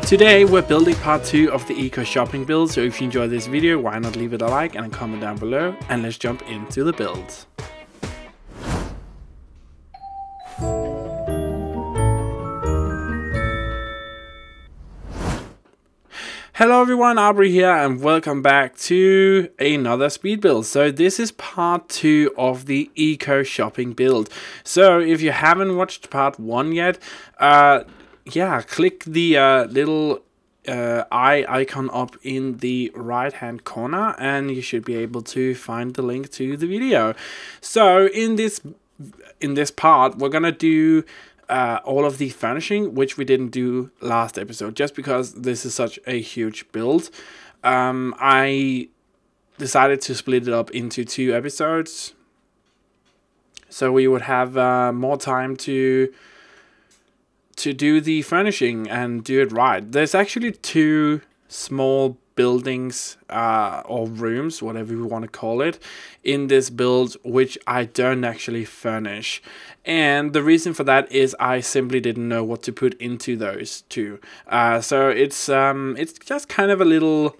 Today we're building part 2 of the eco shopping build, so if you enjoyed this video, why not leave it a like and a comment down below, and let's jump into the build. Hello everyone, Auvbri here and welcome back to another speed build. So this is part 2 of the eco shopping build. So if you haven't watched part 1 yet, yeah, click the little eye icon up in the right hand corner and you should be able to find the link to the video. So in this part we're gonna do all of the furnishing, which we didn't do last episode, just because this is such a huge build. I decided to split it up into 2 episodes, so we would have more time to do the furnishing and do it right. There's actually 2 small buildings or rooms, whatever you want to call it, in this build which I don't actually furnish, and the reason for that is I simply didn't know what to put into those 2. So it's just kind of a little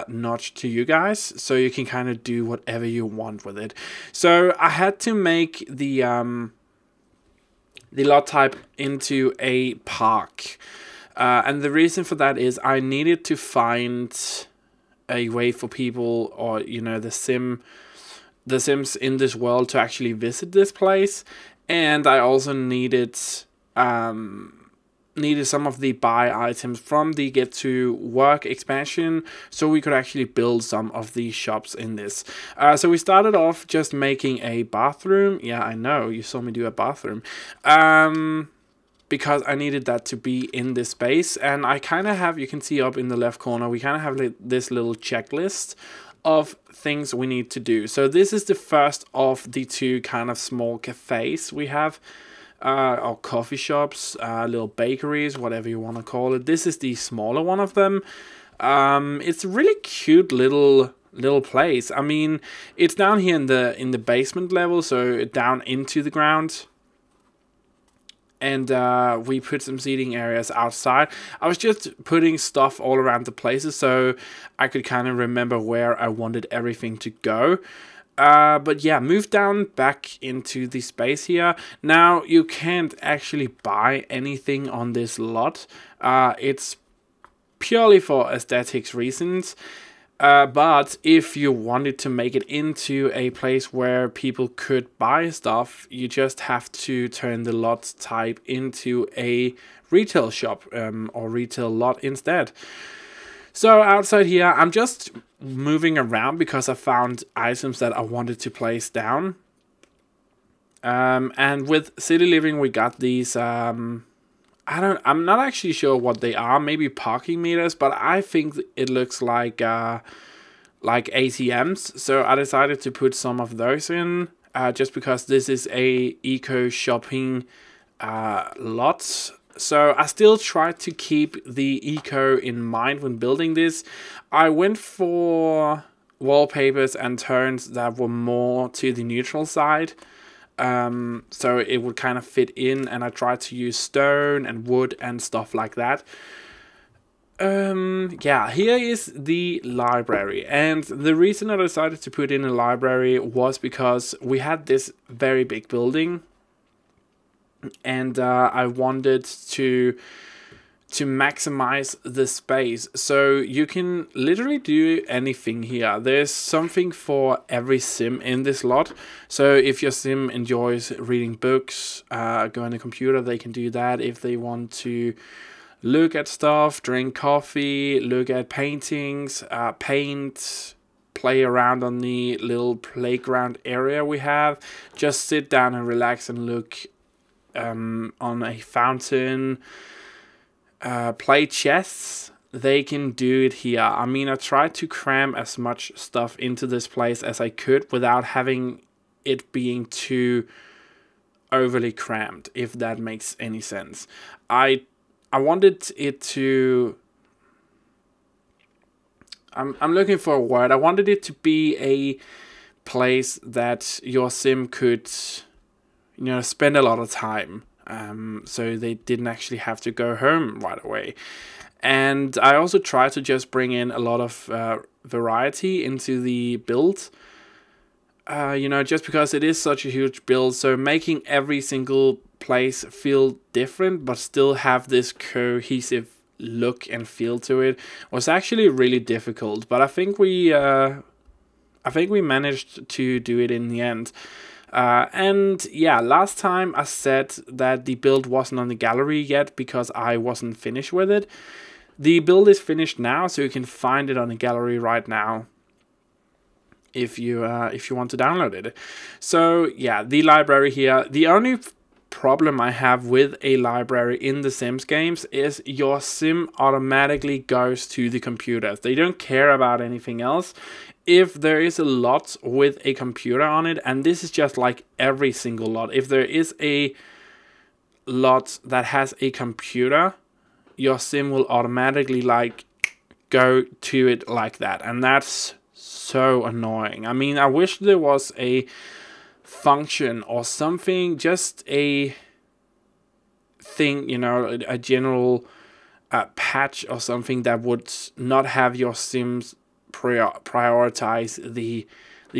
notch to you guys, so you can kind of do whatever you want with it. So I had to make the lot type into a park. And the reason for that is I needed to find a way for people, or you know, the Sims in this world to actually visit this place, and I also needed some of the buy items from the Get to Work expansion, so we could actually build some of the shops in this. So we started off just making a bathroom. Yeah, I know you saw me do a bathroom. Because I needed that to be in this space, and I kind of have, you can see up in the left corner, we kind of have like this little checklist of things we need to do. So this is the first of the 2 kind of small cafes we have, or coffee shops, little bakeries, whatever you want to call it. This is the smaller one of them. It's a really cute little place. I mean, it's down here in the basement level, so down into the ground. And we put some seating areas outside. I was just putting stuff all around the places so I could kind of remember where I wanted everything to go. But yeah, move down back into the space here. Now, you can't actually buy anything on this lot. It's purely for aesthetics reasons. But if you wanted to make it into a place where people could buy stuff, you just have to turn the lot type into a retail shop, or retail lot instead. So outside here, I'm just moving around because I found items that I wanted to place down. And with City Living, we got these, I'm not actually sure what they are, maybe parking meters, but I think it looks like ATMs. So I decided to put some of those in, just because this is a eco shopping lot. So I still tried to keep the eco in mind when building this. I went for wallpapers and turns that were more to the neutral side. So it would kind of fit in, and I tried to use stone and wood and stuff like that. Yeah, here is the library, and the reason I decided to put in a library was because we had this very big building, and I wanted to maximize the space. So you can literally do anything here. There's something for every sim in this lot. So if your sim enjoys reading books, go on the computer, they can do that. If they want to look at stuff, drink coffee, look at paintings, paint, play around on the little playground area we have, just sit down and relax and look on a fountain, play chess, they can do it here. I mean, I tried to cram as much stuff into this place as I could without having it being too overly crammed, if that makes any sense. I wanted it to, I'm looking for a word. I wanted it to be a place that your sim could, you know, spend a lot of time. So they didn't actually have to go home right away. And I also try to just bring in a lot of variety into the build. You know, just because it is such a huge build, so making every single place feel different but still have this cohesive look and feel to it was actually really difficult. But I think we managed to do it in the end. And yeah, last time I said that the build wasn't on the gallery yet because I wasn't finished with it. The build is finished now, so you can find it on the gallery right now if you want to download it. So yeah, the library here. The only problem I have with a library in the Sims games is your sim automatically goes to the computers. They don't care about anything else. If there is a lot with a computer on it, and this is just like every single lot, if there is a lot that has a computer, your sim will automatically like go to it like that, and that's so annoying. I mean, I wish there was a function or something, just a thing, you know, a general patch or something that would not have your sims prioritize the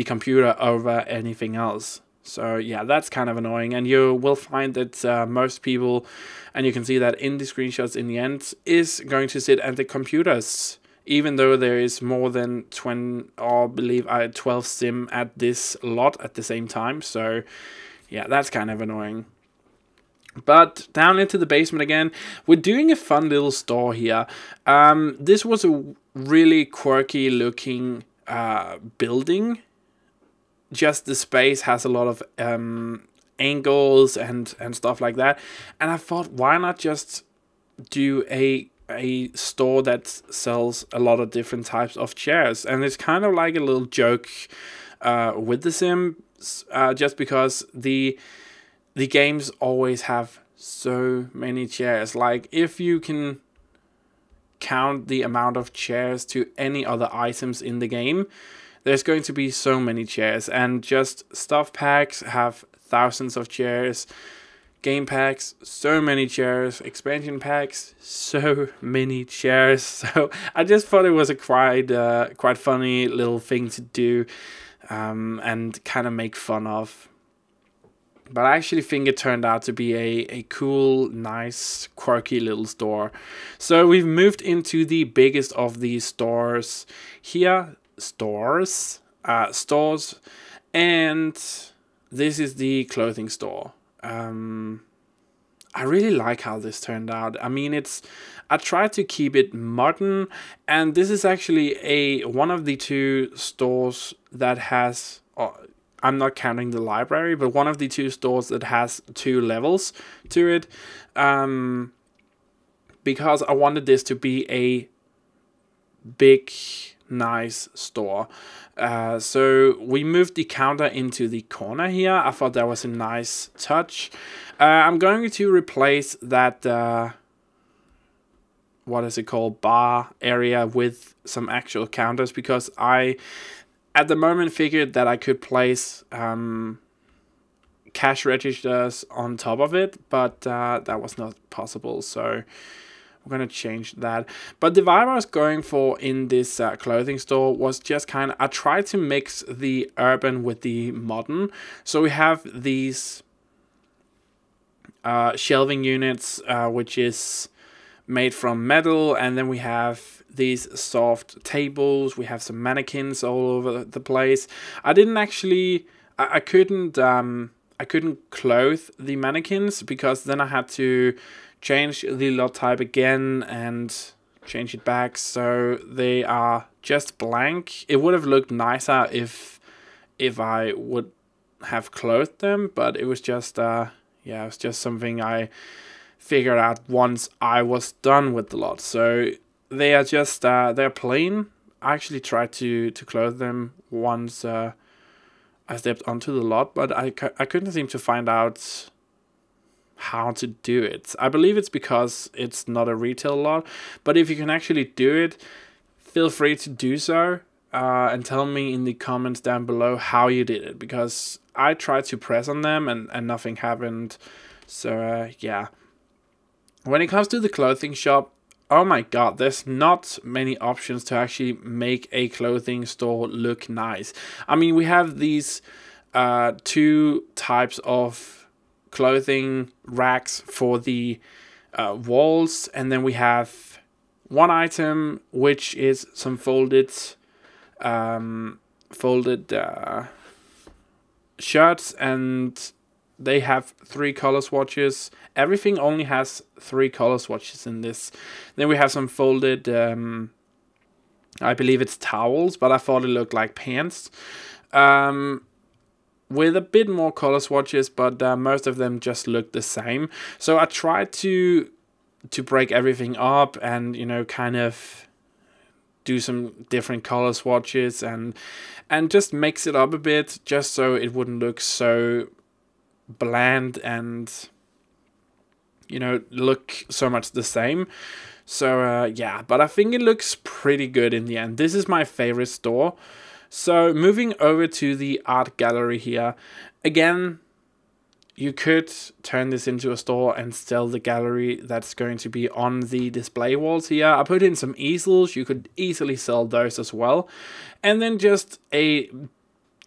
computer over anything else. So yeah, that's kind of annoying, and you will find that most people, and you can see that in the screenshots in the end, is going to sit at the computers, even though there is more than 20, or I believe 12 sim at this lot at the same time. So yeah, that's kind of annoying. But down into the basement again, we're doing a fun little store here. This was a really quirky looking building. Just the space has a lot of angles and stuff like that. And I thought, why not just do a store that sells a lot of different types of chairs? And it's kind of like a little joke with the Sims, just because the games always have so many chairs. Like, if you can count the amount of chairs to any other items in the game, there's going to be so many chairs. And just stuff packs have thousands of chairs, game packs, so many chairs, expansion packs, so many chairs. So I just thought it was a quite funny little thing to do, and kind of make fun of. But I actually think it turned out to be a cool, nice, quirky little store. So we've moved into the biggest of these stores here. Stores, and this is the clothing store. I really like how this turned out. I mean, I tried to keep it modern, and this is actually one of the two stores that has, I'm not counting the library, but one of the two stores that has 2 levels to it, because I wanted this to be a big, nice store. So we moved the counter into the corner here. I thought that was a nice touch. I'm going to replace that what is it called, bar area with some actual counters, because I at the moment figured that I could place cash registers on top of it, but that was not possible, so we're going to change that. But the vibe I was going for in this clothing store was just kind of, I tried to mix the urban with the modern. So we have these shelving units, which is made from metal, and then we have these soft tables. We have some mannequins all over the place. I didn't actually, I couldn't clothe the mannequins, because then I had to change the lot type again and change it back, so they are just blank. It would have looked nicer if I would have clothed them, but it was just yeah, it was just something I figured out once I was done with the lot. So they are just they're plain. I actually tried to clothe them once I stepped onto the lot, but I couldn't seem to find out how to do it. I believe it's because it's not a retail lot, but if you can actually do it, feel free to do so, and tell me in the comments down below how you did it, because I tried to press on them and nothing happened. So yeah, when it comes to the clothing shop, oh my god, there's not many options to actually make a clothing store look nice. I mean, we have these two types of clothing racks for the walls, and then we have one item which is some folded shirts, and they have 3 color swatches. Everything only has 3 color swatches in this. Then we have some folded I believe it's towels, but I thought it looked like pants, with a bit more color swatches, but most of them just look the same. So I tried to break everything up and, you know, kind of do some different color swatches and just mix it up a bit, just so it wouldn't look so bland and, you know, look so much the same. So yeah, but I think it looks pretty good in the end. This is my favorite store. So moving over to the art gallery here, again, you could turn this into a store and sell the gallery that's going to be on the display walls here. I put in some easels. You could easily sell those as well. And then just a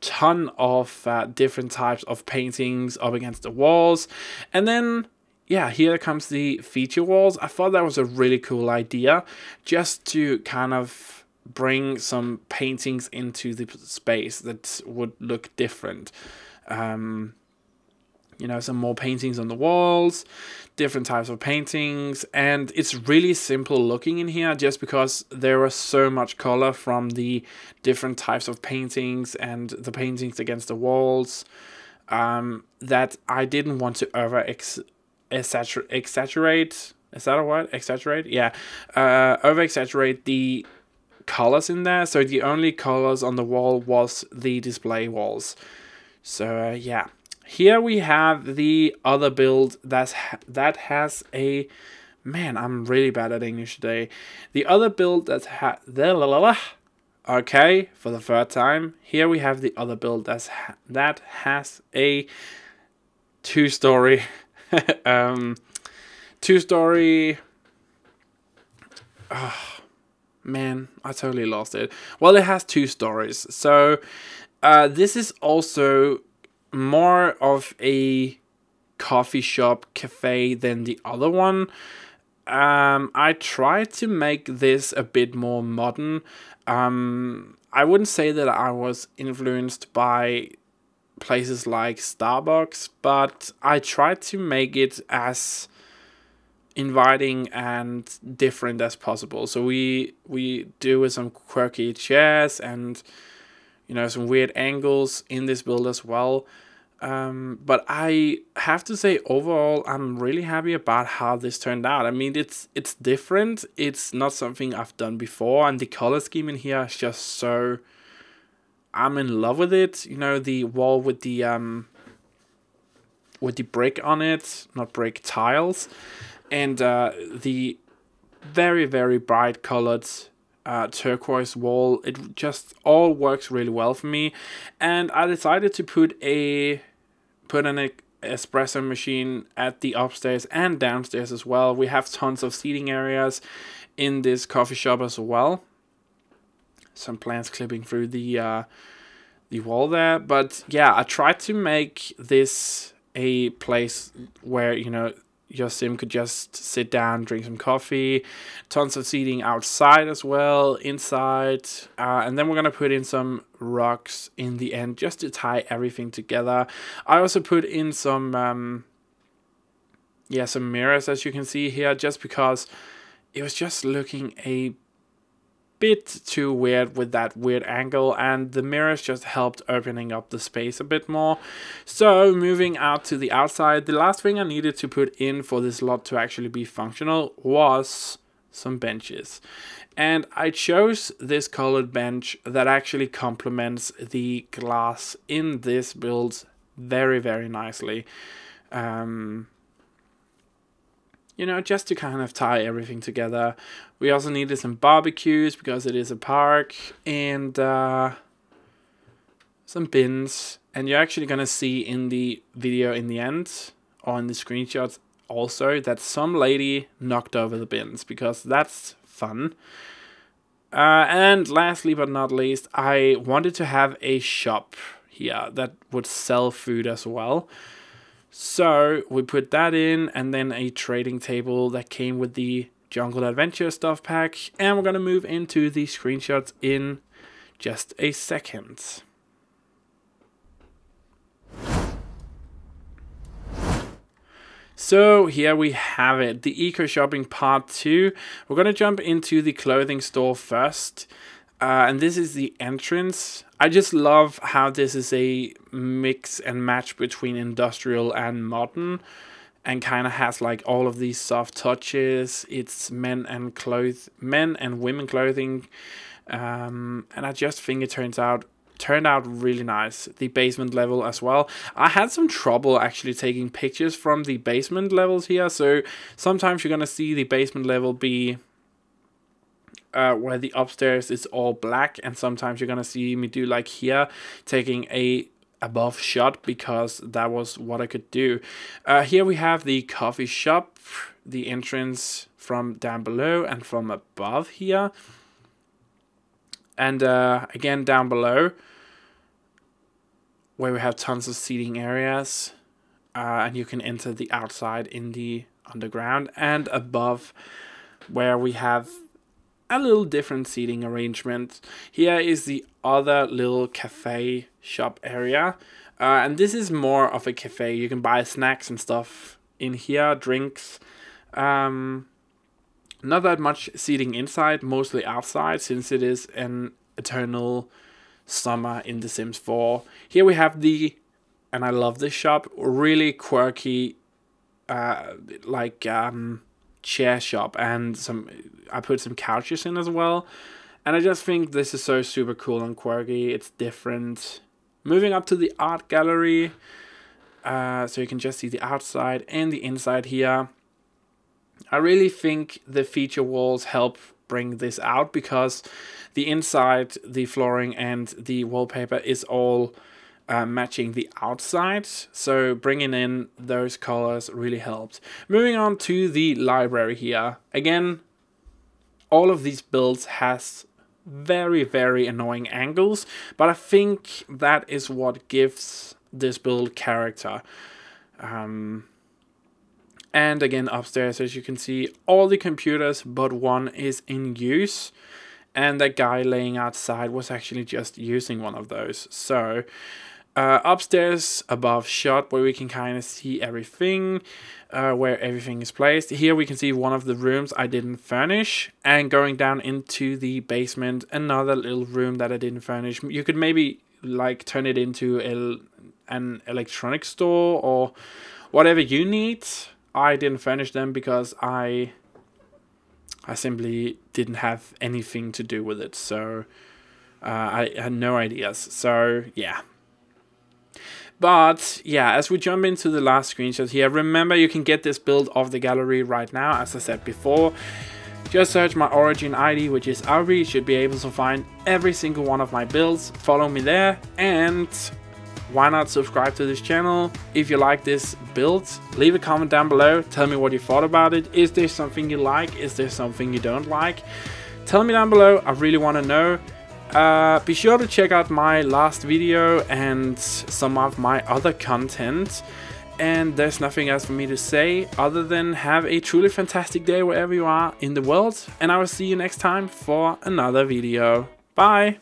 ton of different types of paintings up against the walls. And then, yeah, here comes the feature walls. I thought that was a really cool idea, just to kind of bring some paintings into the space that would look different. You know, some more paintings on the walls, different types of paintings, and it's really simple looking in here just because there was so much color from the different types of paintings and the paintings against the walls, that I didn't want to exaggerate. Is that a word? Exaggerate? Yeah. Over exaggerate the colors in there. So the only colors on the wall was the display walls. So yeah. Here we have the other build that has a... Man, I'm really bad at English today. The other build that okay, for the third time. Here we have the other build that has a 2-story... 2-story... Oh, man, I totally lost it. Well, it has 2 stories. So this is also more of a coffee shop cafe than the other one. I tried to make this a bit more modern. I wouldn't say that I was influenced by places like Starbucks, but I tried to make it as inviting and different as possible. So we do with some quirky chairs and, you know, some weird angles in this build as well. But I have to say, overall, I'm really happy about how this turned out. I mean, it's different. It's not something I've done before, and the color scheme in here is just so... I'm in love with it. You know, the wall with the brick on it, not brick, tiles, and the very, very bright colored turquoise wall. It just all works really well for me, and I decided to put an espresso machine at the upstairs and downstairs as well. We have tons of seating areas in this coffee shop as well. Some plants clipping through the wall there, but yeah, I tried to make this a place where, you know, your sim could just sit down, drink some coffee, tons of seating outside as well, inside, and then we're gonna put in some rocks in the end just to tie everything together. I also put in some some mirrors, as you can see here, just because it was just looking a bit too weird with that weird angle, and the mirrors just helped opening up the space a bit more. So moving out to the outside, the last thing I needed to put in for this lot to actually be functional was some benches, and I chose this colored bench that actually complements the glass in this build very, very nicely. You know, just to kind of tie everything together. We also needed some barbecues because it is a park, and some bins. And you're actually going to see in the video in the end, or in the screenshots, also that some lady knocked over the bins, because that's fun. And lastly but not least, I wanted to have a shop here that would sell food as well. So we put that in, and then a trading table that came with the Jungle Adventure stuff pack. And we're going to move into the screenshots in just a second. So here we have it, the eco shopping part 2. We're going to jump into the clothing store first. And this is the entrance. I just love how this is a mix and match between industrial and modern, and kind of has like all of these soft touches. It's men and women clothing. And I just think it turned out really nice. The basement level as well. I had some trouble actually taking pictures from the basement levels here, so sometimes you're gonna see the basement level be where the upstairs is all black, and sometimes you're gonna see me do like here, taking a above shot, because that was what I could do. Here we have the coffee shop, the entrance from down below and from above here. And again down below, where we have tons of seating areas, and you can enter the outside in the underground, and above, where we have a little different seating arrangement. Here is the other little cafe shop area, and this is more of a cafe. You can buy snacks and stuff in here, drinks. Not that much seating inside, mostly outside, since it is an eternal summer in The Sims 4. Here we have the, and I love this shop, really quirky chair shop, and I put some couches in as well, and I just think this is so super cool and quirky. It's different. Moving up to the art gallery, so you can just see the outside and the inside here. I really think the feature walls help bring this out, because the inside, the flooring and the wallpaper is all matching the outside, so bringing in those colors really helped. Moving on to the library here. Again, all of these builds has very annoying angles, but I think that is what gives this build character. And again, upstairs, as you can see, all the computers but one is in use, and that guy laying outside was actually just using one of those. So upstairs above shot, where we can kind of see everything, where everything is placed. Here we can see one of the rooms I didn't furnish, and going down into the basement, another little room that I didn't furnish. You could maybe like turn it into an electronics store or whatever you need. I didn't furnish them because I simply didn't have anything to do with it, so I had no ideas. So yeah. But yeah, as we jump into the last screenshot here, remember you can get this build off the gallery right now, as I said before. Just search my origin ID, which is Auvbri. You should be able to find every single one of my builds. Follow me there, and why not subscribe to this channel if you like this build. Leave a comment down below, tell me what you thought about it. Is there something you like? Is there something you don't like? Tell me down below, I really want to know. Be sure to check out my last video and some of my other content. And there's nothing else for me to say other than have a truly fantastic day wherever you are in the world. And I will see you next time for another video. Bye!